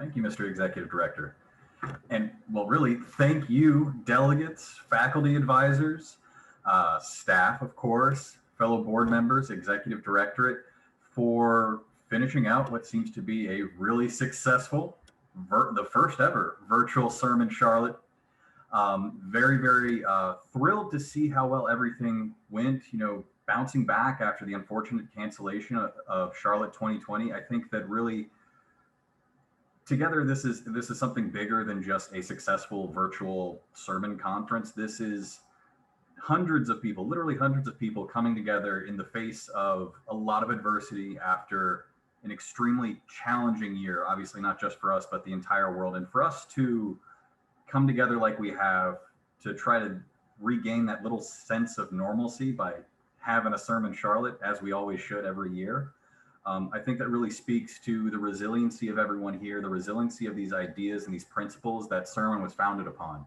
Thank you, Mr. Executive Director. And well, really, thank you, delegates, faculty advisors, staff, of course, fellow board members, executive directorate, for finishing out what seems to be a really successful, the first ever virtual SRMUN Charlotte. Very thrilled to see how well everything went, bouncing back after the unfortunate cancellation of Charlotte 2020. I think that really together, this is something bigger than just a successful virtual SRMUN conference. This is hundreds of people, literally hundreds of people coming together in the face of a lot of adversity after an extremely challenging year, obviously not just for us, but the entire world. And for us to come together like we have to try to regain that little sense of normalcy by having a SRMUN Charlotte, as we always should every year. I think that really speaks to the resiliency of everyone here, the resiliency of these ideas and these principles that SRMUN was founded upon.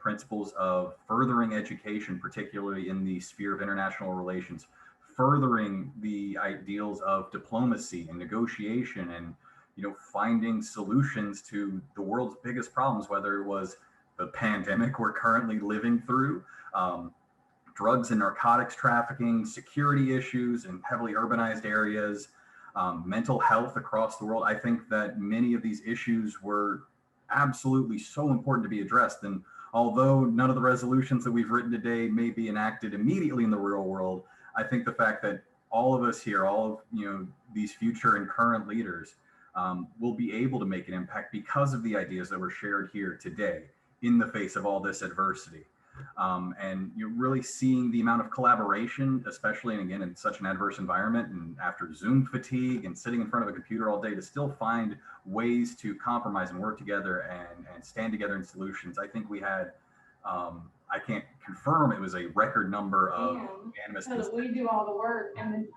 Principles of furthering education, particularly in the sphere of international relations, furthering the ideals of diplomacy and negotiation, and finding solutions to the world's biggest problems, whether it was the pandemic we're currently living through, drugs and narcotics trafficking, security issues in heavily urbanized areas, mental health across the world. I think that many of these issues were absolutely so important to be addressed. And although none of the resolutions that we've written today may be enacted immediately in the real world, I think the fact that all of us here, all of these future and current leaders, will be able to make an impact because of the ideas that were shared here today in the face of all this adversity. And you're really seeing the amount of collaboration, especially, and again, in such an adverse environment and after Zoom fatigue and sitting in front of a computer all day, to still find ways to compromise and work together and stand together in solutions. I think we had, I can't confirm, it was a record number of unanimous. So that we do all the work and then.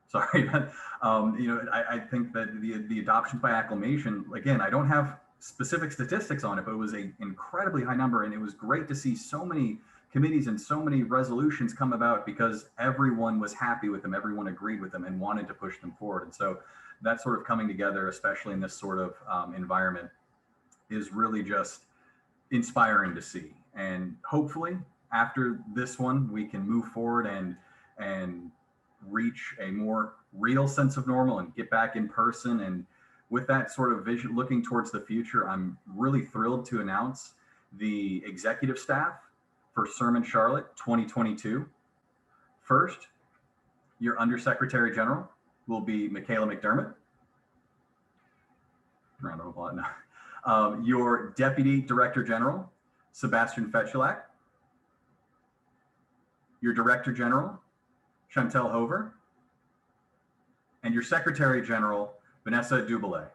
Sorry, but I think that the adoption by acclamation, again, I don't have specific statistics on it, but it was an incredibly high number. And it was great to see so many committees and so many resolutions come about because everyone was happy with them, everyone agreed with them and wanted to push them forward. And so that sort of coming together, especially in this sort of environment, is really just inspiring to see. And hopefully after this one, we can move forward and reach a more real sense of normal and get back in person. And with that sort of vision, looking towards the future, I'm really thrilled to announce the executive staff for SRMUN Charlotte 2022. First, your Undersecretary General will be Michaela McDermott. Round of applause. No. Your Deputy Director General, Sebastian Fetchulak. Your Director General, Chantel Hover. And your Secretary General, Vanessa Dubélé.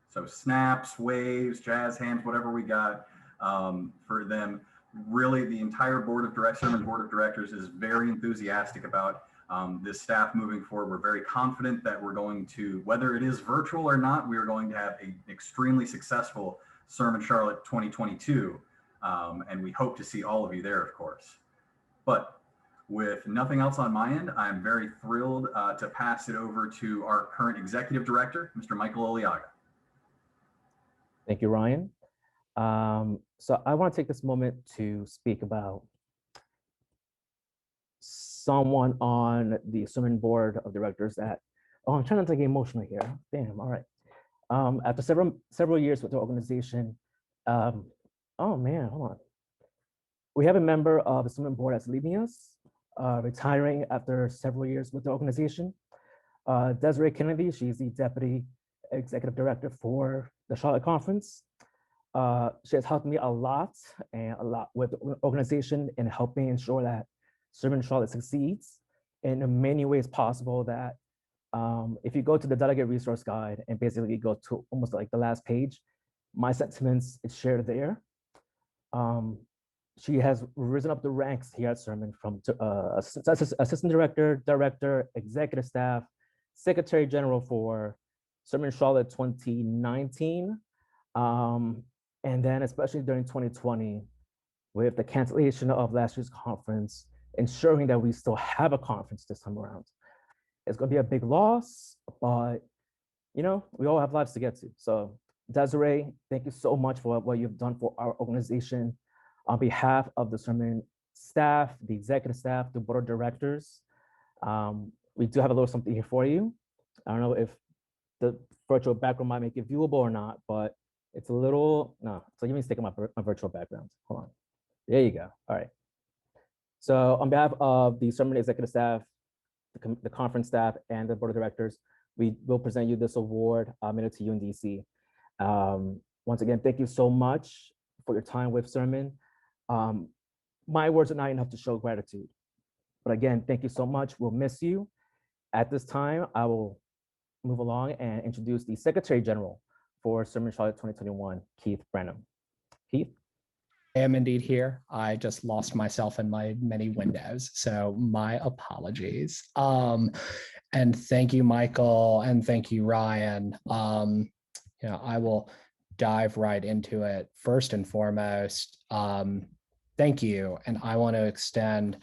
So snaps, waves, jazz hands, whatever we got for them. Really, the entire board of directors, SRMUN board of directors, is very enthusiastic about this staff moving forward. We're very confident that we're going to, whether it is virtual or not, we are going to have an extremely successful SRMUN Charlotte 2022. And we hope to see all of you there, of course. But with nothing else on my end, I'm very thrilled to pass it over to our current executive director, Mr. Michael Oliaga. Thank you, Ryan. So I want to take this moment to speak about someone on the SRMUN board of directors that, I'm trying not to get emotional here. Damn, all right. After several years with the organization, oh man, hold on. We have a member of the SRMUN board that's leaving us, retiring after several years with the organization. Desiree Kennedy, she's the Deputy Executive Director for the Charlotte Conference. She has helped me a lot with the organization in helping ensure that SRMUN Charlotte succeeds in many ways possible. That if you go to the delegate resource guide and basically go to almost like the last page, my sentiments is shared there. She has risen up the ranks here at SRMUN from assistant director, director, executive staff, secretary general for SRMUN Charlotte 2019. And then especially during 2020, with the cancellation of last year's conference, ensuring that we still have a conference this time around. It's gonna be a big loss, but you know, we all have lives to get to. So Desiree, thank you so much for what you've done for our organization. On behalf of the SRMUN staff, the executive staff, the board of directors, we do have a little something here for you. I don't know if the virtual background might make it viewable or not, but it's a little, no, so give me a second, my virtual background. Hold on. There you go. All right. So on behalf of the SRMUN executive staff, the conference staff, and the board of directors, we will present you this award minute to you in DC. Once again, thank you so much for your time with SRMUN. My words are not enough to show gratitude. But again, thank you so much. We'll miss you. At this time, I will move along and introduce the Secretary General for SRMUN Charlotte 2021, Keith Brenham. Keith? I am indeed here. I just lost myself in my many windows, so my apologies. And thank you, Michael, and thank you, Ryan. I will dive right into it. First and foremost, thank you, and I want to extend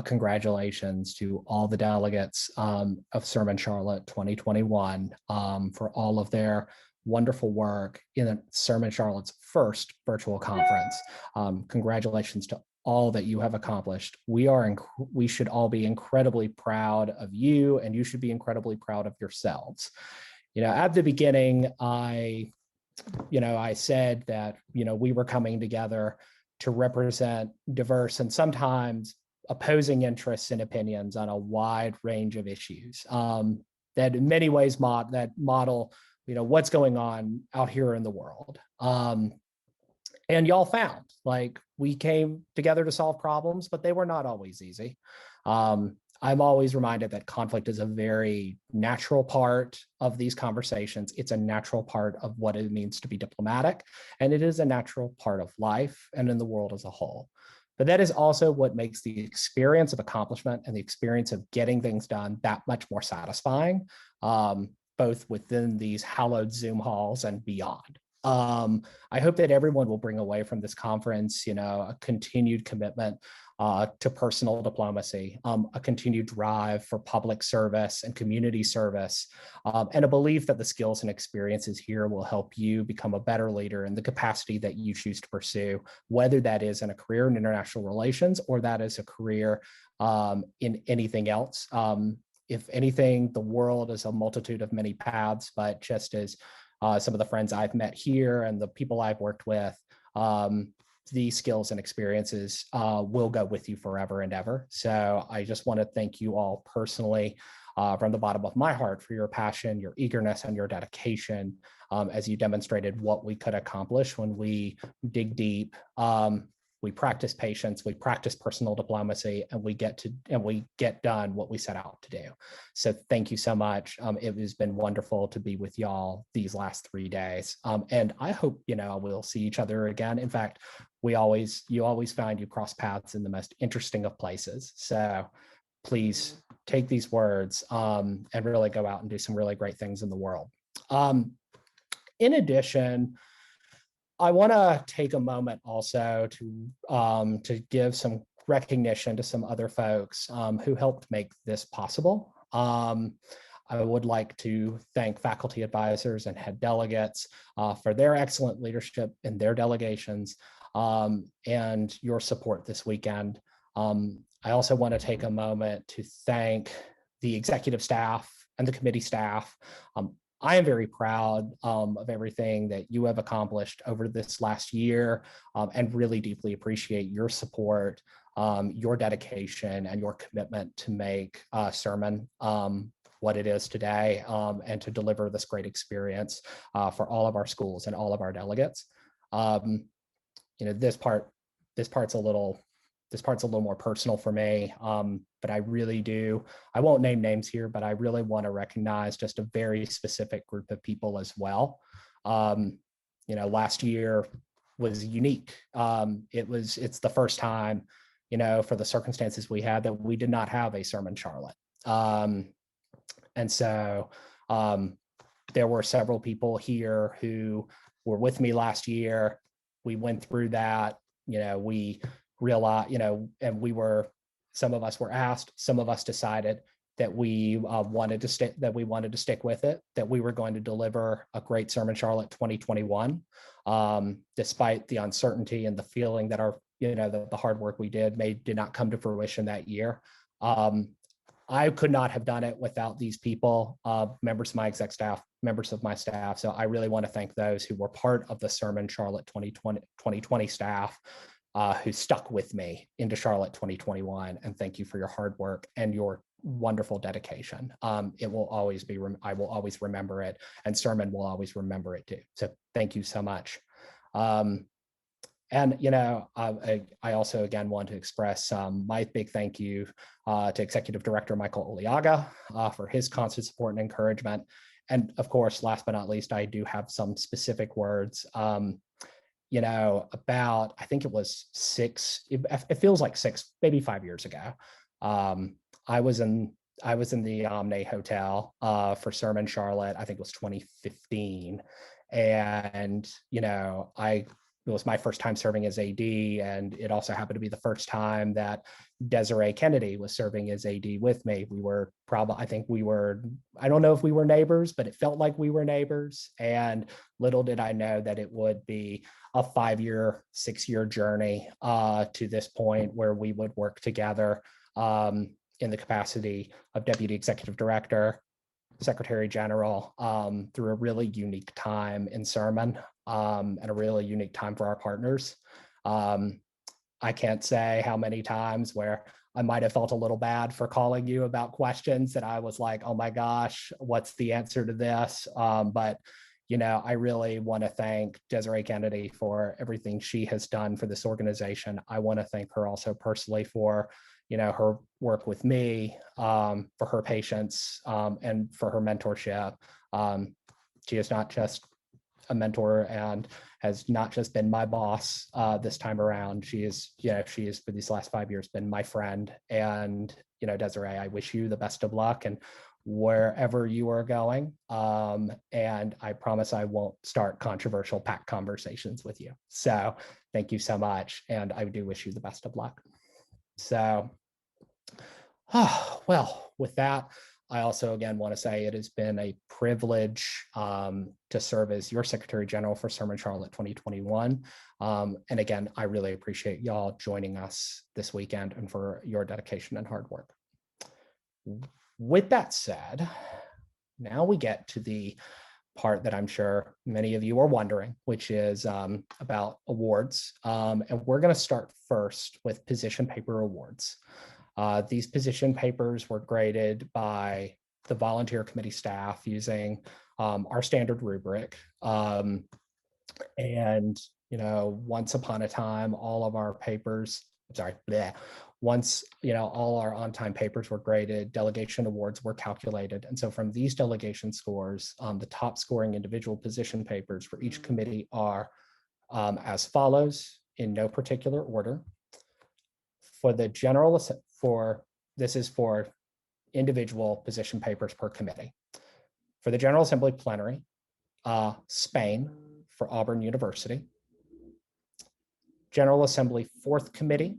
congratulations to all the delegates of SRMUN Charlotte 2021 for all of their wonderful work in SRMUN Charlotte's first virtual conference. Congratulations to all that you have accomplished. We should all be incredibly proud of you, and you should be incredibly proud of yourselves. At the beginning, I said that, we were coming together to represent diverse and sometimes opposing interests and opinions on a wide range of issues that in many ways that model what's going on out here in the world. And y'all found, we came together to solve problems, but they were not always easy. I'm always reminded that conflict is a very natural part of these conversations. It's a natural part of what it means to be diplomatic, and it is a natural part of life and in the world as a whole. But that is also what makes the experience of accomplishment and the experience of getting things done that much more satisfying, both within these hallowed Zoom halls and beyond. I hope that everyone will bring away from this conference, a continued commitment to personal diplomacy, a continued drive for public service and community service, and a belief that the skills and experiences here will help you become a better leader in the capacity that you choose to pursue, whether that is in a career in international relations or that is a career in anything else. If anything, the world is a multitude of many paths, but just as some of the friends I've met here and the people I've worked with, these skills and experiences will go with you forever and ever. So I just want to thank you all personally from the bottom of my heart for your passion, your eagerness, and your dedication as you demonstrated what we could accomplish when we dig deep. We practice patience, we practice personal diplomacy, and we get done what we set out to do. So thank you so much. It has been wonderful to be with y'all these last 3 days. And I hope, we'll see each other again. In fact, you always find you cross paths in the most interesting of places. So please take these words and really go out and do some really great things in the world. In addition, I want to take a moment also to give some recognition to some other folks who helped make this possible. I would like to thank faculty advisors and head delegates for their excellent leadership in their delegations and your support this weekend. I also want to take a moment to thank the executive staff and the committee staff. I am very proud of everything that you have accomplished over this last year and really deeply appreciate your support, your dedication, and your commitment to make SRMUN what it is today and to deliver this great experience for all of our schools and all of our delegates. This part's a little more personal for me, but I really do. I won't name names here, but I really want to recognize just a very specific group of people as well. Last year was unique. It's the first time, for the circumstances we had, that we did not have a SRMUN Charlotte. And so there were several people here who were with me last year. We went through that, we realized, and some of us were asked, some of us decided that we wanted to stick with it, that we were going to deliver a great SRMUN Charlotte 2021, despite the uncertainty and the feeling that the hard work we did not come to fruition that year. I could not have done it without these people, members of my exec staff, members of my staff. So I really want to thank those who were part of the SRMUN Charlotte 2020 staff who stuck with me into Charlotte 2021. And thank you for your hard work and your wonderful dedication. It will always be, I will always remember it, and SRMUN will always remember it too. So thank you so much. And, I also, again, want to express my big thank you to Executive Director Michael Oliaga for his constant support and encouragement. And of course, last but not least, I do have some specific words, about, I think it was it feels like 6, maybe 5 years ago. I was in the Omni Hotel for SRMUN Charlotte, I think it was 2015. And, it was my first time serving as AD, and it also happened to be the first time that Desiree Kennedy was serving as AD with me. I don't know if we were neighbors, but it felt like we were neighbors. And little did I know that it would be a 5-year, 6-year journey to this point where we would work together in the capacity of Deputy Executive Director, Secretary General, through a really unique time in SRMUN, and a really unique time for our partners. I can't say how many times where I might have felt a little bad for calling you about questions that I was like, oh my gosh, what's the answer to this? But I really want to thank Desiree Kennedy for everything she has done for this organization. I want to thank her also personally for her work with me, for her patience, and for her mentorship. She is not just a mentor and has not just been my boss this time around. She is for these last 5 years been my friend. And, Desiree, I wish you the best of luck and wherever you are going. And I promise I won't start controversial PAC conversations with you. So thank you so much. And I do wish you the best of luck. So, well, with that, I also, again, want to say it has been a privilege to serve as your Secretary General for SRMUN Charlotte 2021. And again, I really appreciate y'all joining us this weekend and for your dedication and hard work. With that said, now we get to the part that I'm sure many of you are wondering, which is about awards. And we're going to start first with position paper awards. These position papers were graded by the volunteer committee staff using our standard rubric. And, once upon a time, all of our papers, once, all our on-time papers were graded, delegation awards were calculated. And so from these delegation scores, the top scoring individual position papers for each committee are as follows, in no particular order. For the general, this is for individual position papers per committee. For the General Assembly Plenary, Spain for Auburn University. General Assembly 4th Committee,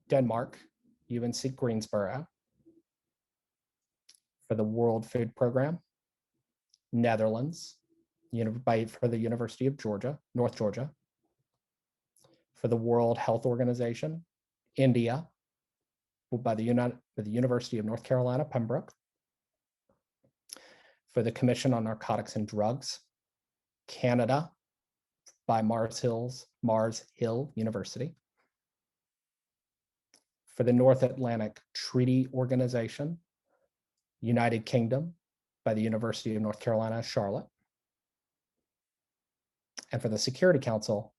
Denmark, UNC Greensboro. For the World Food Program, Netherlands, for the University of Georgia, North Georgia. For the World Health Organization, India, by the University of North Carolina, Pembroke. For the Commission on Narcotics and Drugs, Canada, by Mars Hill University. For the North Atlantic Treaty Organization, United Kingdom, by the University of North Carolina, Charlotte. And for the Security Council,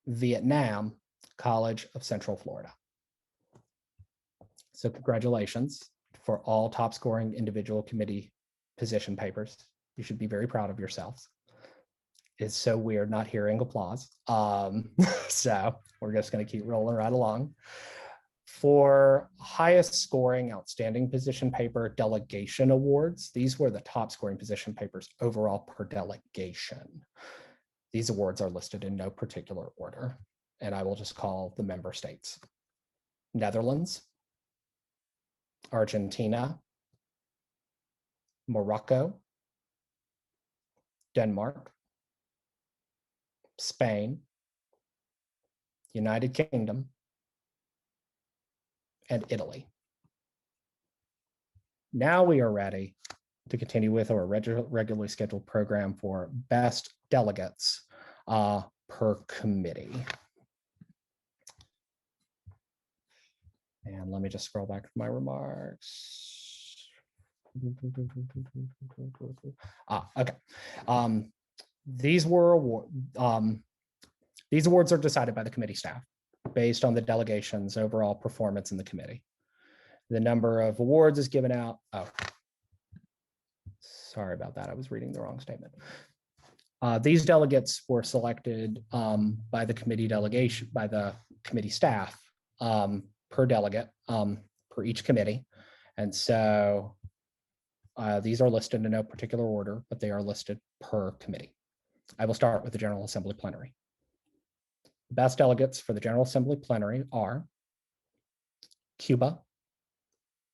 Vietnam, College of Central Florida. So congratulations for all top scoring individual committee position papers. You should be very proud of yourselves. It's so weird not hearing applause. So we're just going to keep rolling right along. For highest scoring outstanding position paper delegation awards, these were the top scoring position papers overall per delegation. These awards are listed in no particular order, and I will just call the member states. Netherlands, Argentina, Morocco, Denmark, Spain, United Kingdom, and Italy. Now we are ready to continue with our regularly scheduled program for best delegates per committee. And let me just scroll back to my remarks. Okay. These awards are decided by the committee staff based on the delegation's overall performance in the committee. The number of awards is given out. Oh, sorry about that. I was reading the wrong statement. These delegates were selected by the committee staff per delegate per each committee. And so these are listed in no particular order, but they are listed per committee. I will start with the General Assembly Plenary. The best delegates for the General Assembly Plenary are Cuba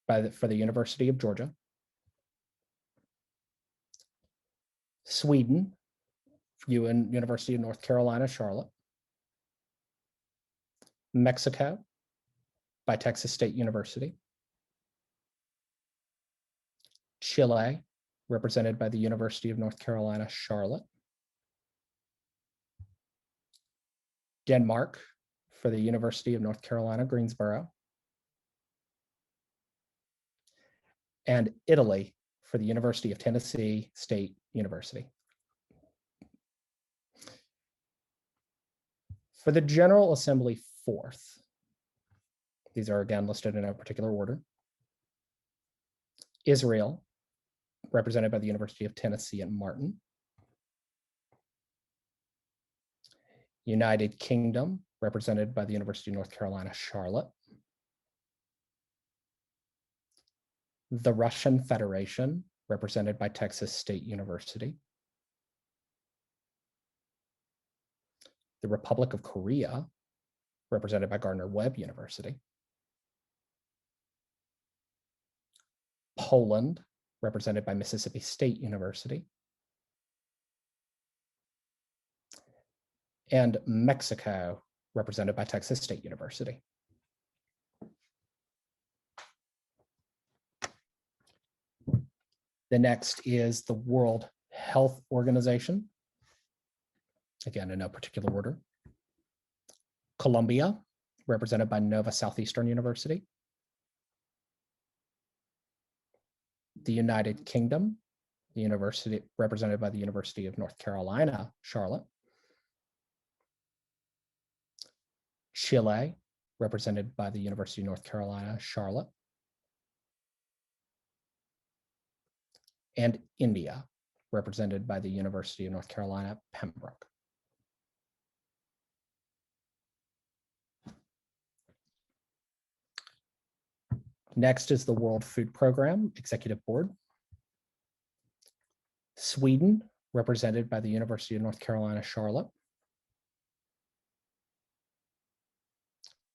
for the University of Georgia, Sweden, University of North Carolina, Charlotte, Mexico by Texas State University, Chile, represented by the University of North Carolina, Charlotte, Denmark for the University of North Carolina, Greensboro, and Italy for the University of Tennessee State University. For the General Assembly fourth, these are again listed in no particular order. Israel, represented by the University of Tennessee at Martin. United Kingdom, represented by the University of North Carolina, Charlotte. The Russian Federation, represented by Texas State University. The Republic of Korea, represented by Gardner-Webb University. Poland, represented by Mississippi State University. And Mexico, represented by Texas State University. The next is the World Health Organization. Again, in no particular order. Colombia, represented by Nova Southeastern University. The United Kingdom, the university represented by the University of North Carolina, Charlotte. Chile, represented by the University of North Carolina, Charlotte. And India, represented by the University of North Carolina, Pembroke. Next is the World Food Program Executive Board. Sweden, represented by the University of North Carolina, Charlotte.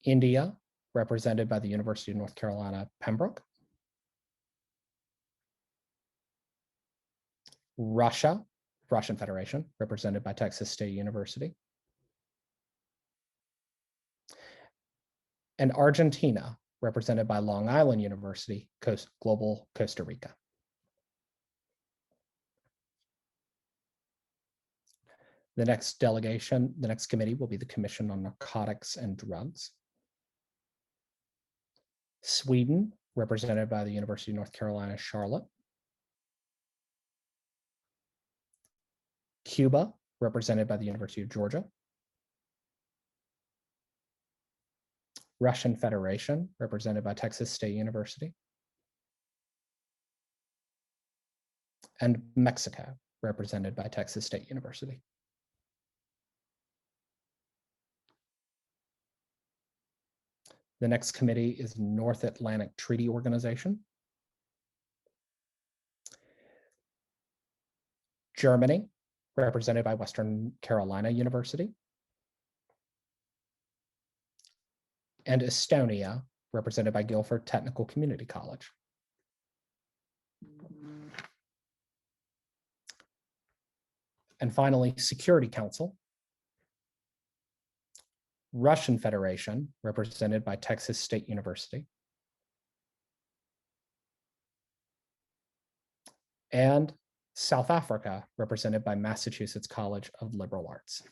India, represented by the University of North Carolina, Pembroke. Russia, Russian Federation, represented by Texas State University. And Argentina, represented by Long Island University, Global Costa Rica. The next delegation, the next committee will be the Commission on Narcotics and Drugs. Sweden, represented by the University of North Carolina, Charlotte. Cuba, represented by the University of Georgia. Russian Federation, represented by Texas State University. And Mexico, represented by Texas State University. The next committee is North Atlantic Treaty Organization. Germany, represented by Western Carolina University. And Estonia, represented by Guilford Technical Community College. And finally, Security Council, Russian Federation, represented by Texas State University, and South Africa, represented by Massachusetts College of Liberal Arts.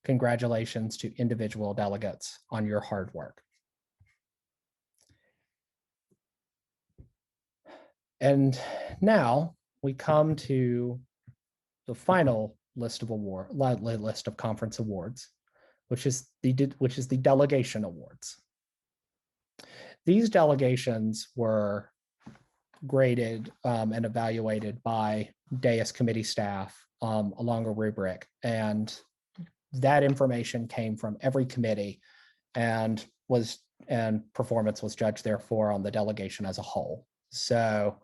Congratulations to individual delegates on your hard work. And now we come to the final list of conference awards, which is the Delegation Awards. These delegations were graded and evaluated by DAIS committee staff along a rubric, and that information came from every committee and performance was judged therefore on the delegation as a whole. So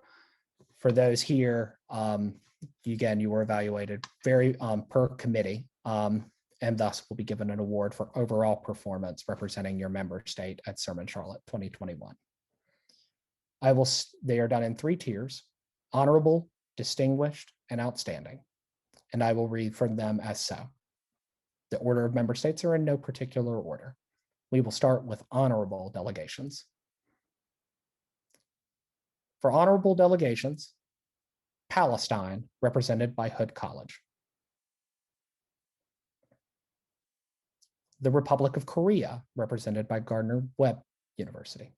for those here, again, you were evaluated very per committee, and thus will be given an award for overall performance representing your member state at SRMUN Charlotte 2021. They are done in 3 tiers: honorable, distinguished, and outstanding. And I will read from them as so. The order of member states are in no particular order. We will start with honorable delegations. For honorable delegations, Palestine, represented by Hood College. The Republic of Korea, represented by Gardner-Webb University.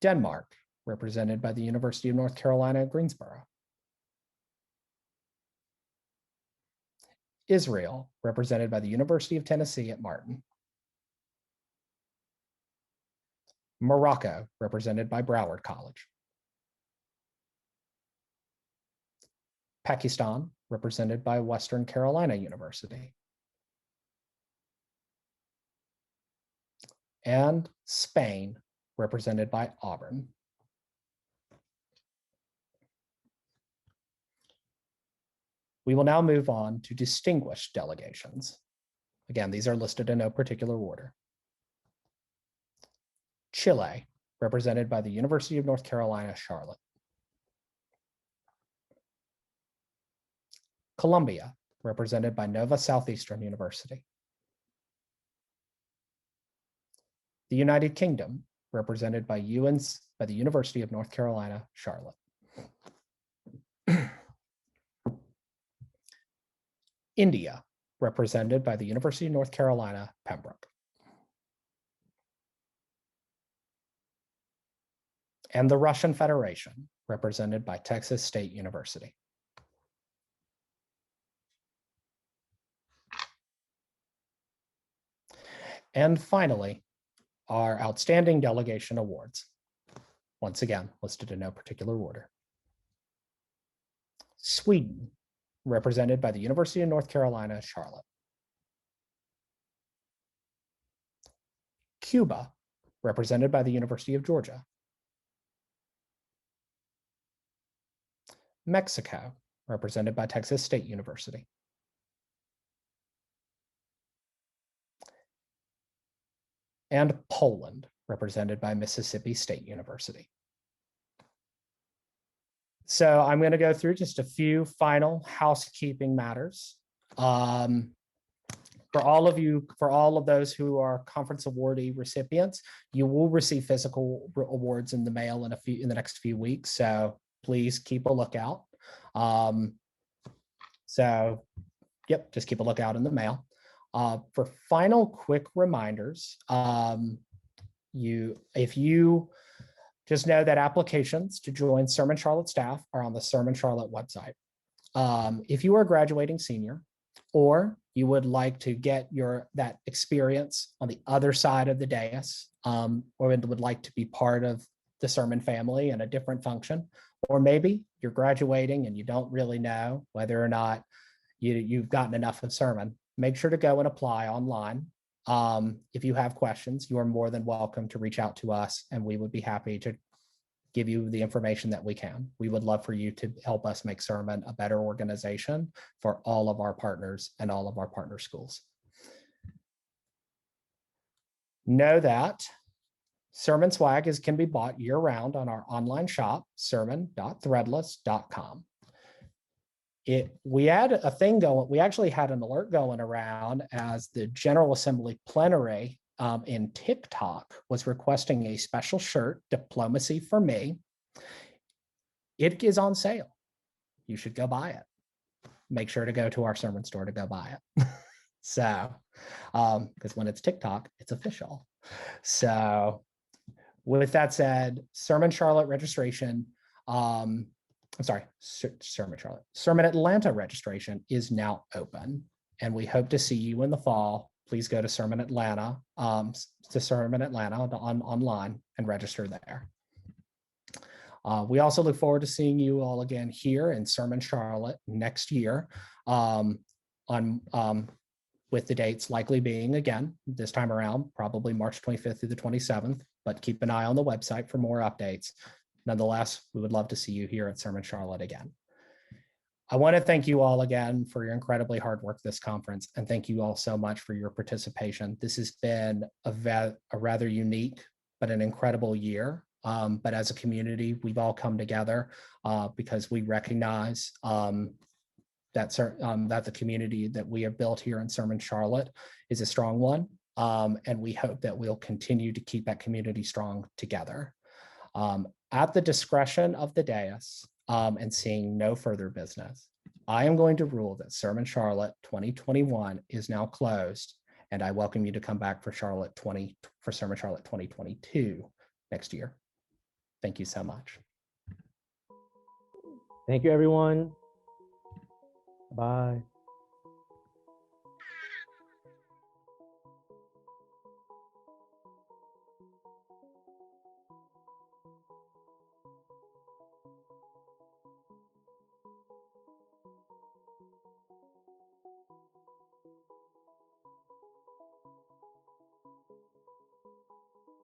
Denmark, represented by the University of North Carolina at Greensboro. Israel, represented by the University of Tennessee at Martin. Morocco, represented by Broward College. Pakistan, represented by Western Carolina University. And Spain, represented by Auburn. We will now move on to distinguished delegations. Again, these are listed in no particular order. Chile, represented by the University of North Carolina, Charlotte. Colombia, represented by Nova Southeastern University. The United Kingdom, represented by the University of North Carolina, Charlotte. India, represented by the University of North Carolina, Pembroke. And the Russian Federation, represented by Texas State University. And finally, our outstanding delegation awards. Once again, listed in no particular order. Sweden, represented by the University of North Carolina, Charlotte. Cuba, represented by the University of Georgia. Mexico, represented by Texas State University. And Poland, represented by Mississippi State University. So I'm going to go through just a few final housekeeping matters. For all of those who are conference awardee recipients, you will receive physical awards in the mail in the next few weeks. So please keep a lookout. Just keep a lookout in the mail. For final quick reminders, if you just know that applications to join SRMUN Charlotte staff are on the SRMUN Charlotte website. If you are a graduating senior, or you would like to get that experience on the other side of the dais, or would like to be part of the SRMUN family in a different function, or maybe you're graduating and you don't really know whether or not you've gotten enough of SRMUN, make sure to go and apply online. If you have questions, you are more than welcome to reach out to us, and we would be happy to give you the information that we can. We would love for you to help us make SRMUN a better organization for all of our partners and all of our partner schools. Know that SRMUN swag can be bought year-round on our online shop, sermon.threadless.com. We had a thing going, we actually had an alert going around as the General Assembly Plenary in TikTok was requesting a special shirt, Diplomacy for Me. It is on sale. You should go buy it. Make sure to go to our SRMUN store to go buy it. So, because when it's TikTok, it's official. So, with that said, SRMUN Charlotte registration, I'm sorry, SRMUN Charlotte, SRMUN Atlanta registration is now open, and we hope to see you in the fall. Please go to SRMUN Atlanta, online and register there. We also look forward to seeing you all again here in SRMUN Charlotte next year, with the dates likely being, again, this time around, probably March 25th through the 27th, but keep an eye on the website for more updates. Nonetheless, we would love to see you here at SRMUN Charlotte again. I want to thank you all again for your incredibly hard work this conference, and thank you all so much for your participation. This has been a rather unique, but an incredible year. But as a community, we've all come together because we recognize that the community that we have built here in SRMUN Charlotte is a strong one. And we hope that we'll continue to keep that community strong together. At the discretion of the dais and seeing no further business, I am going to rule that SRMUN Charlotte 2021 is now closed, and I welcome you to come back for SRMUN Charlotte 2022 next year. Thank you so much. Thank you, everyone. Bye.